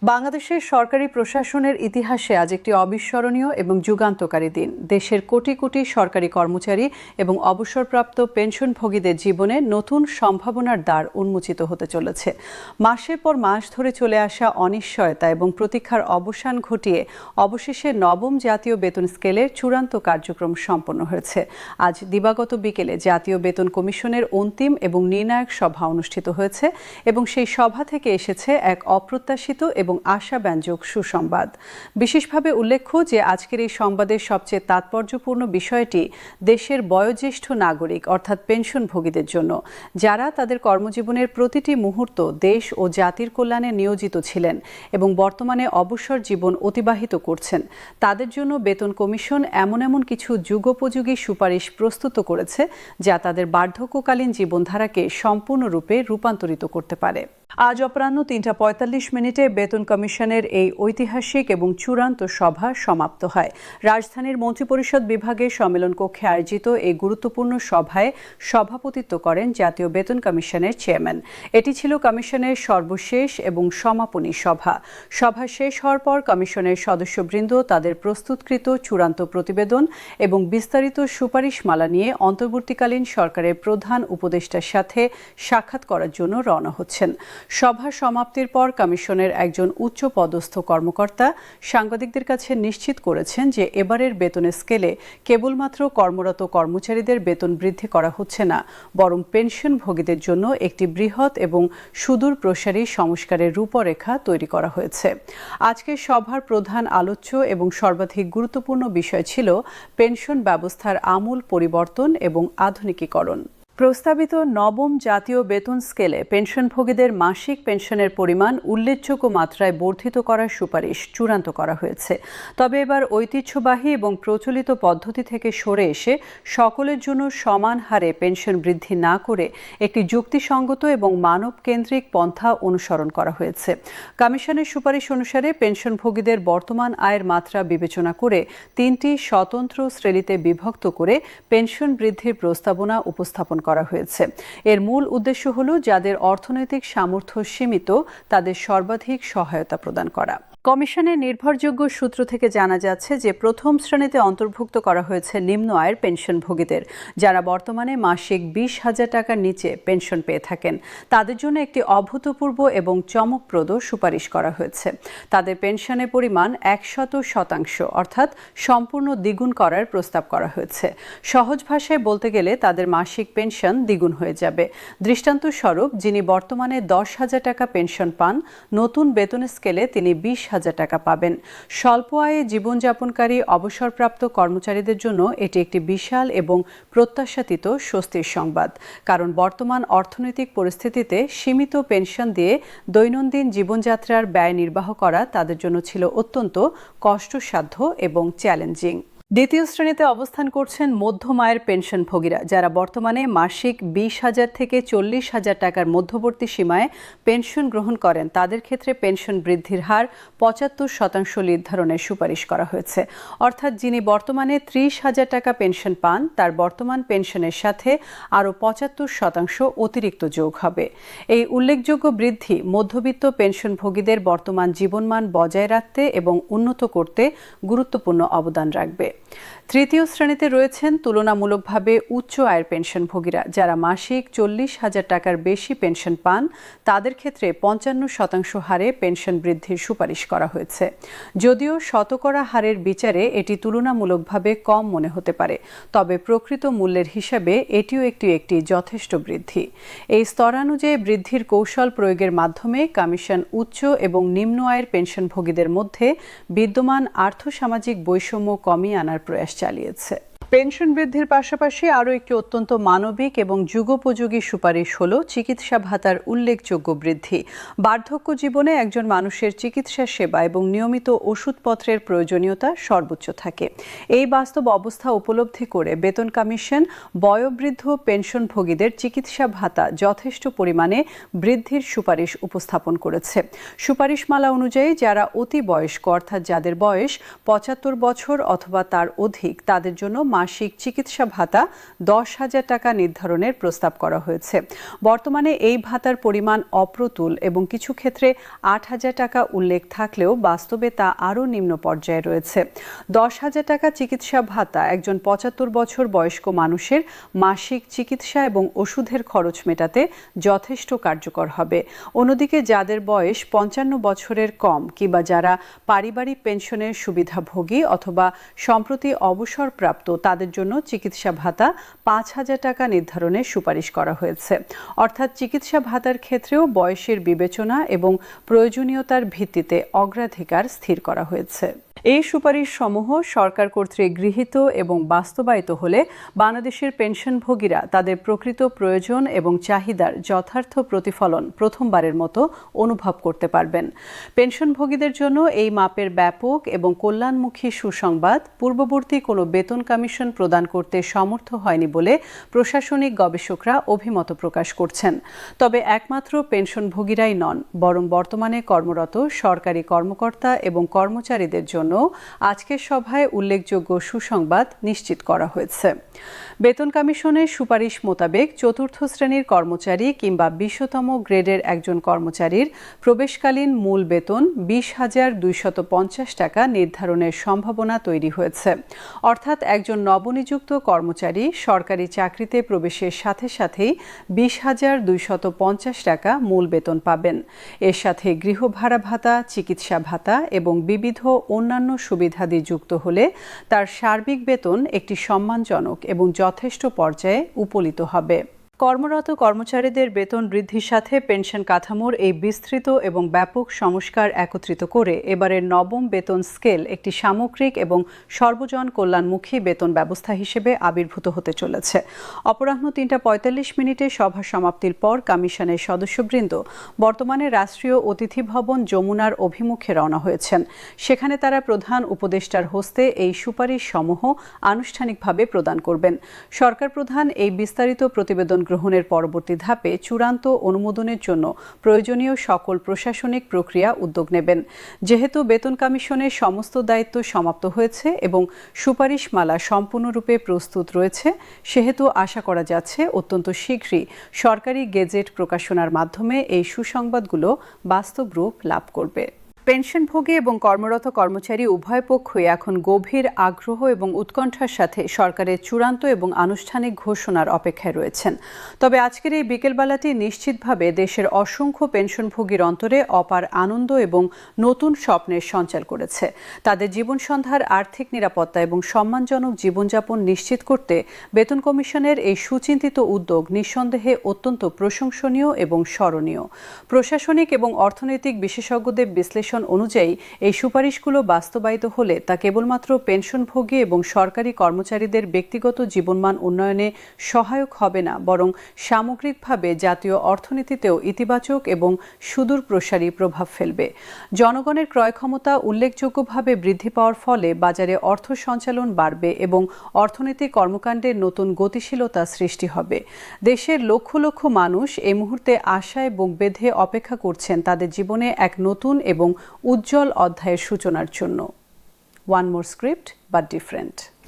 বাংলাদেশের সরকারি প্রশাসনের ইতিহাসে আজ একটি অবিস্মরণীয় এবং যুগান্তকারী দিন। দেশের কোটি কোটি সরকারি কর্মচারী এবং অবসরপ্রাপ্ত পেনশনভোগীদের জীবনে নতুন সম্ভাবনার দ্বার উন্মোচিত হতে চলেছে। মাসের পর মাস ধরে চলে আসা অনিশ্চয়তা এবং প্রতীক্ষার অবসান ঘটিয়ে অবশেষে নবম জাতীয় বেতন স্কেলের চূড়ান্ত কার্যক্রম সম্পন্ন হয়েছে। আজ দিবাগত বিকেলে জাতীয় বেতন কমিশনের অন্তিম এবং নির্ণায়ক সভা অনুষ্ঠিত হয়েছে এবং সেই সভা থেকে এসেছে এক অপ্রত্যাশিত এবং আশাব্যঞ্জক সুসংবাদ। বিশেষভাবে উল্লেখ্য যে আজকের এই সংবাদের সবচেয়ে তাৎপর্যপূর্ণ বিষয়টি দেশের বয়োজ্যেষ্ঠ নাগরিক অর্থাৎ পেনশনভোগীদের জন্য, যারা তাদের কর্মজীবনের প্রতিটি মুহূর্ত দেশ ও জাতির কল্যাণে নিয়োজিত ছিলেন এবং বর্তমানে অবসর জীবন অতিবাহিত করছেন। তাদের জন্য বেতন কমিশন এমন কিছু যুগোপযোগী সুপারিশ প্রস্তুত করেছে যা তাদের বার্ধক্যকালীন জীবনধারাকে সম্পূর্ণরূপে রূপান্তরিত করতে পারে। আজ অপরাহ্ন ৩:৪৫ বেতন কমিশনের এই ঐতিহাসিক এবং চূড়ান্ত সভা সমাপ্ত হয়। রাজধানীর মন্ত্রিপরিষদ বিভাগের সম্মেলন কক্ষে আয়োজিত এই গুরুত্বপূর্ণ সভায় সভাপতিত্ব করেন জাতীয় বেতন কমিশনের চেয়ারম্যান। এটি ছিল কমিশনের সর্বশেষ এবং সমাপনী সভা। সভা শেষ হওয়ার পর কমিশনের সদস্যবৃন্দ তাদের প্রস্তুতকৃত চূড়ান্ত প্রতিবেদন এবং বিস্তারিত সুপারিশমালা নিয়ে অন্তর্বর্তীকালীন সরকারের প্রধান উপদেষ্টার সাথে সাক্ষাৎ করার জন্য রওনা হচ্ছেন। সভা সমাপ্তির পর কমিশনের একজন উচ্চপদস্থ কর্মকর্তা সাংবাদিকদের কাছে নিশ্চিত করেছেন যে এবারের বেতনের স্কেলে কেবলমাত্র কর্মরত কর্মচারীদের বেতন বৃদ্ধি করা হচ্ছে না, বরং পেনশনভোগীদের জন্য একটি বৃহৎ এবং সুদূর প্রসারী সংস্কারের রূপরেখা তৈরি করা হয়েছে। আজকের সভার প্রধান আলোচ্য এবং সর্বাধিক গুরুত্বপূর্ণ বিষয় ছিল পেনশন ব্যবস্থার আমূল পরিবর্তন এবং আধুনিকীকরণ। প্রস্তাবিত নবম জাতীয় বেতন স্কেলে পেনশনভোগীদের মাসিক পেনশনের পরিমাণ উল্লেখযোগ্য মাত্রায় বর্ধিত করার সুপারিশ চূড়ান্ত করা হয়েছে। তবে এবার ঐতিহ্যবাহী এবং প্রচলিত পদ্ধতি থেকে সরে এসে সকলের জন্য সমান হারে পেনশন বৃদ্ধি না করে একটি যুক্তিসঙ্গত এবং মানবকেন্দ্রিক পন্থা অনুসরণ করা হয়েছে। কমিশনের সুপারিশ অনুসারে পেনশনভোগীদের বর্তমান আয়ের মাত্রা বিবেচনা করে 3টি স্বতন্ত্র শ্রেণীতে বিভক্ত করে পেনশন বৃদ্ধির প্রস্তাবনা উপস্থাপন করা হয়েছে। এর মূল উদ্দেশ্য হল যাদের অর্থনৈতিক সামর্থ্য সীমিত তাদের সর্বাধিক সহায়তা প্রদান করা। কমিশনের নির্ভরযোগ্য সূত্র থেকে জানা যাচ্ছে যে প্রথম শ্রেণীতে অন্তর্ভুক্ত করা হয়েছে নিম্ন আয়ের পেনশনভোগীদের, যারা বর্তমানে মাসিক 20,000 টাকার নিচে পেনশন পেয়ে থাকেন। তাদের জন্য একটি অভূতপূর্ব এবং চমকপ্রদ সুপারিশ করা হয়েছে। তাদের পেনশনের পরিমাণ 100% অর্থাৎ সম্পূর্ণ দ্বিগুণ করার প্রস্তাব করা হয়েছে। সহজ ভাষায় বলতে গেলে তাদের মাসিক পেনশন দ্বিগুণ হয়ে যাবে। দৃষ্টান্তস্বরূপ, যিনি বর্তমানে 10,000 টাকা পেনশন পান, নতুন বেতন স্কেলে তিনি 20,000 টাকা পাবেন। স্বল্প আয়ে জীবনযাপনকারী অবসরপ্রাপ্ত কর্মচারীদের জন্য এটি একটি বিশাল এবং প্রত্যাশাতীত স্বস্তির সংবাদ, কারণ বর্তমান অর্থনৈতিক পরিস্থিতিতে সীমিত পেনশন দিয়ে দৈনন্দিন জীবনযাত্রার ব্যয় নির্বাহ করা তাদের জন্য ছিল অত্যন্ত কষ্টসাধ্য এবং চ্যালেঞ্জিং। দ্বিতীয় শ্রেণীতে অবস্থান করছেন মধ্যম আয়ের পেনশনভোগীরা, যারা বর্তমানে মাসিক 20,000 থেকে 40,000 টাকার মধ্যবর্তী সীমায় পেনশন গ্রহণ করেন। তাদের ক্ষেত্রে পেনশন বৃদ্ধির হার 75% নির্ধারণের সুপারিশ করা হয়েছে। অর্থাৎ যিনি বর্তমানে 30,000 টাকা পেনশন পান, তার বর্তমান পেনশনের সাথে আরও 75% অতিরিক্ত যোগ হবে। এই উল্লেখযোগ্য বৃদ্ধি মধ্যবিত্ত পেনশনভোগীদের বর্তমান জীবনমান বজায় রাখতে এবং উন্নত করতে গুরুত্বপূর্ণ অবদান রাখবে। তৃতীয় শ্রেণীতে রয়েছেন তুলনামূলকভাবে উচ্চ আয়ের পেনশনভোগীরা, যারা মাসিক 40,000 টাকার বেশি পেনশন পান। তাদের ক্ষেত্রে 55% হারে পেনশন বৃদ্ধির সুপারিশ করা হয়েছে। যদিও শতকরা হারের বিচারে এটি তুলনামূলকভাবে কম মনে হতে পারে, তবে প্রকৃত মূল্যের হিসাবে এটিও একটি যথেষ্ট বৃদ্ধি। এই স্তরানুযায়ী বৃদ্ধির কৌশল প্রয়োগের মাধ্যমে কমিশন উচ্চ এবং নিম্ন আয়ের পেনশনভোগীদের মধ্যে বিদ্যমান আর্থসামাজিক বৈষম্য কমিয়ে আনার প্রয়াস চালিয়েছে। পেনশন বৃদ্ধির পাশাপাশি আরও একটি অত্যন্ত মানবিক এবং যুগোপযোগী সুপারিশ হল চিকিৎসা ভাতার উল্লেখযোগ্য বৃদ্ধি। বার্ধক্য জীবনে একজন মানুষের চিকিৎসা সেবা এবং নিয়মিত ওষুধপত্রের প্রয়োজনীয়তা সর্বোচ্চ থাকে। এই বাস্তব অবস্থা উপলব্ধি করে বেতন কমিশন বয়োবৃদ্ধ পেনশনভোগীদের চিকিৎসা ভাতা যথেষ্ট পরিমাণে বৃদ্ধির সুপারিশ উপস্থাপন করেছে। সুপারিশমালা অনুযায়ী যারা অতি বয়স্ক অর্থাৎ যাদের বয়স 75 বছর অথবা তার অধিক, তাদের জন্য মাসিক চিকিৎসা ভাতা 10,000 টাকা নির্ধারণের প্রস্তাব করা হয়েছে। বর্তমানে এই ভাতার পরিমাণ অপ্রতুল এবং কিছু ক্ষেত্রে 8,000 টাকা উল্লেখ থাকলেও বাস্তবে তা আরও নিম্ন পর্যায়ে রয়েছে। 10,000 টাকা চিকিৎসা ভাতা একজন 75 বছর বয়স্ক মানুষের মাসিক চিকিৎসা এবং ওষুধের খরচ মেটাতে যথেষ্ট কার্যকর হবে। অন্যদিকে যাদের বয়স 55 বছরের কম কিংবা যারা পারিবারিক পেনশনের সুবিধাভোগী অথবা সম্প্রতি অবসরপ্রাপ্ত তাদের জন্য চিকিৎসা ভাতা 5,000 টাকা নির্ধারণের সুপারিশ করা হয়েছে। অর্থাৎ চিকিৎসা ভাতার ক্ষেত্রেও বয়সের বিবেচনা এবং প্রয়োজনীয়তার ভিত্তিতে অগ্রাধিকার স্থির করা হয়েছে। এই সুপারিশ সমূহ সরকার কর্তৃক গৃহীত এবং বাস্তবায়িত হলে বাংলাদেশের পেনশনভোগীরা তাদের প্রকৃত প্রয়োজন এবং চাহিদার যথার্থ প্রতিফলন প্রথমবারের মতো অনুভব করতে পারবেন। পেনশনভোগীদের জন্য এই মাপের ব্যাপক এবং কল্যাণমুখী সুসংবাদ পূর্ববর্তী কোনো বেতন কমিশন প্রদান করতে সমর্থ হয়নি বলে প্রশাসনিক গবেষকরা অভিমত প্রকাশ করছেন। তবে একমাত্র পেনশনভোগীরাই নন, বরং বর্তমানে কর্মরত সরকারি কর্মকর্তা এবং কর্মচারীদের জন্য আজকের সভায় উল্লেখযোগ্য সুসংবাদ নিশ্চিত করা হয়েছে। বেতন কমিশনের সুপারিশ মোতাবেক চতুর্থ শ্রেণীর কর্মচারী কিংবা 20তম গ্রেডের একজন কর্মচারীর প্রবেশকালীন মূল বেতন 20,250 টাকা নির্ধারণের সম্ভাবনা তৈরি হয়েছে। অর্থাৎ একজন নবনিযুক্ত কর্মচারী সরকারি চাকরিতে প্রবেশের সাথে সাথেই 20,250 টাকা মূল বেতন পাবেন। এর সাথে গৃহভাড়া ভাতা, চিকিৎসা ভাতা এবং বিবিধ অন্যান্য সুবিধাদি যুক্ত হলে তার সার্বিক বেতন একটি সম্মানজনক এবং যথেষ্ট পর্যায়ে উপনীত হবে। কর্মরত কর্মচারীদের বেতন বৃদ্ধির সাথে পেনশন কাঠামোর এই বিস্তৃত এবং ব্যাপক সংস্কার একত্রিত করে এবারের নবম বেতন স্কেল একটি সামগ্রিক এবং সর্বজন কল্যাণমুখী বেতন ব্যবস্থা হিসেবে আবির্ভূত হতে চলেছে। অপরাহ্ন 3:45 সভা সমাপ্তির পর কমিশনের সদস্যবৃন্দ বর্তমানে রাষ্ট্রীয় অতিথি ভবন যমুনার অভিমুখে রওনা হয়েছেন। সেখানে তারা প্রধান উপদেষ্টার হস্তে এই সুপারিশ সমূহ আনুষ্ঠানিকভাবে প্রদান করবেন। সরকার প্রধান এই বিস্তারিত প্রতিবেদন গ্রহণের পরবর্তী ধাপে চূড়ান্ত অনুমোদনের জন্য প্রয়োজনীয় সকল প্রশাসনিক প্রক্রিয়া উদ্যোগ নেবেন। যেহেতু বেতন কমিশনের সমস্ত দায়িত্ব সমাপ্ত হয়েছে এবং সুপারিশমালা সম্পূর্ণরূপে প্রস্তুত রয়েছে, সেহেতু আশা করা যাচ্ছে অত্যন্ত শীঘ্রই সরকারি গেজেট প্রকাশনার মাধ্যমে এই সুসংবাদগুলো বাস্তব রূপ লাভ করবে। পেনশনভোগী এবং কর্মরত কর্মচারী উভয় পক্ষই এখন গভীর আগ্রহ এবং উৎকণ্ঠার সাথে সরকারের চূড়ান্ত এবং আনুষ্ঠানিক ঘোষণার অপেক্ষায় রয়েছেন। তবে আজকের এই বিকেলবেলাটি নিশ্চিতভাবে দেশের অসংখ্য পেনশনভোগীর অন্তরে অপার আনন্দ এবং নতুন স্বপ্নের সঞ্চার করেছে। তাদের জীবনসন্ধার আর্থিক নিরাপত্তা এবং সম্মানজনক জীবনযাপন নিশ্চিত করতে বেতন কমিশনের এই সুচিন্তিত উদ্যোগ নিঃসন্দেহে অত্যন্ত প্রশংসনীয় এবং স্মরণীয়। প্রশাসনিক এবং অর্থনৈতিক বিশেষজ্ঞদের বিশ্লেষণ অনুযায়ী এই সুপারিশগুলো বাস্তবায়িত হলে তা কেবলমাত্র পেনশনভোগী এবং সরকারি কর্মচারীদের ব্যক্তিগত জীবনমান উন্নয়নে সহায়ক হবে না, বরং সামগ্রিকভাবে জাতীয় অর্থনীতিতেও ইতিবাচক এবং সুদূরপ্রসারী প্রভাব ফেলবে। জনগণের ক্রয় ক্ষমতা উল্লেখযোগ্যভাবে বৃদ্ধি পাওয়ার ফলে বাজারে অর্থ সঞ্চালন বাড়বে এবং অর্থনৈতিক কর্মকাণ্ডের নতুন গতিশীলতা সৃষ্টি হবে। দেশের লক্ষ লক্ষ মানুষ এই মুহূর্তে আশায় বুক বেঁধে অপেক্ষা করছেন তাদের জীবনে এক নতুন এবং উজ্জ্বল অধ্যায়ের সূচনার জন্য। One more script but different.